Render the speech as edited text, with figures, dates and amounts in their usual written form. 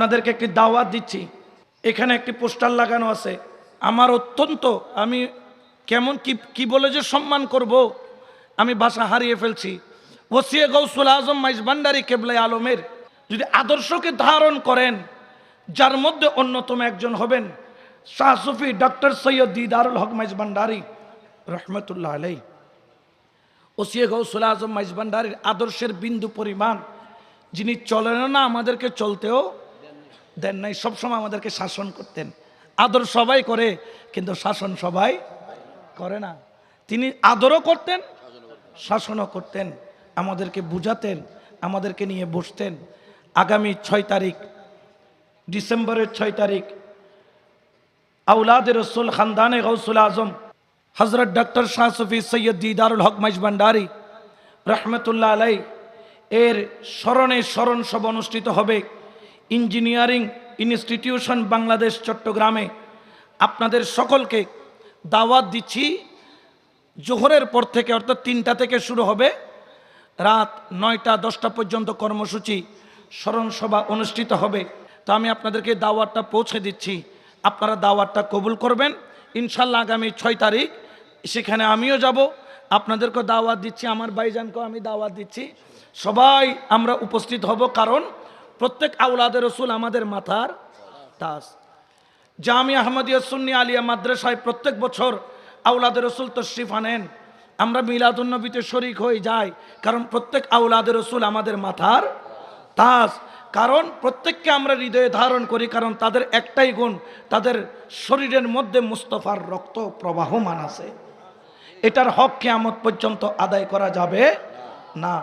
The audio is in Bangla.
আপনাদেরকে একটি দাওয়াত দিচ্ছি। এখানে একটি পোস্টার লাগানো আছে। আমার অত্যন্ত আমি কেমন কি বলে যে সম্মান করব আমি ভাষা হারিয়ে ফেলছি। ওসিয়ে গৌসুল আজম মাইজ ভান্ডারী কেবলাই আলমের যদি আদর্শকে ধারণ করেন, যার মধ্যে অন্যতম একজন হবেন শাহ সুফি ডক্টর সৈয়দ দিদারুল হক মাইজ ভান্ডারী রহমতুল্লাহ আলাই। ওসিয়ে গৌসুল আজম মাইজ ভান্ডারীর আদর্শের বিন্দু পরিমাণ যিনি চলেন না, আমাদেরকে চলতেও দেন নাই, সবসময় আমাদেরকে শাসন করতেন। আদর সবাই করে কিন্তু শাসন সবাই করে না। তিনি আদরও করতেন, শাসনও করতেন, আমাদেরকে বুঝাতেন, আমাদেরকে নিয়ে বসতেন। আগামী 6 তারিখ, ডিসেম্বরের 6 তারিখ আউলাদে রসুল খানদানে গৌসুল আজম হজরত ডক্টর শাহ সুফি সৈয়দ দিদারুল হক মাইজ ভান্ডারী রহমতুল্লাহ আলাই এর স্মরণে স্মরণ সভা অনুষ্ঠিত হবে ইঞ্জিনিয়ারিং ইনস্টিটিউশন বাংলাদেশ চট্টগ্রামে। আপনাদের সকলকে দাওয়াত দিচ্ছি। জোহরের পর থেকে অর্থাৎ 3টা থেকে শুরু হবে, রাত 9টা 10টা পর্যন্ত কর্মসূচি স্মরণ সভা অনুষ্ঠিত হবে। তো আমি আপনাদেরকে দাওয়াতটা পৌঁছে দিচ্ছি, আপনারা দাওয়াতটা কবুল করবেন ইনশাল্লাহ। আগামী 6 তারিখ সেখানে আমিও যাব, আপনাদেরকে দাওয়াত দিচ্ছি, আমার ভাইজানকেও আমি দাওয়াত দিচ্ছি। সবাই আমরা উপস্থিত হব, কারণ প্রত্যেক আওলাদে রসুল আমাদের মাথার তাজ। জামিয়া আহমদিয়া সুন্নি আলিয়া মাদ্রাসায় প্রত্যেক বছর আওলাদে রসুল তশরিফ আনেন, আমরা মিলাদুন্নবীতে শরিক হয়ে যাই, কারণ প্রত্যেক আওলাদে রসুল আমাদের মাথার তাজ। কারণ প্রত্যেককে আমরা হৃদয়ে ধারণ করি, কারণ তাদের একটাই গুণ, তাদের শরীরের মধ্যে মুস্তফার রক্ত প্রবাহমান আছে। এটার হক কিয়ামত পর্যন্ত আদায় করা যাবে না।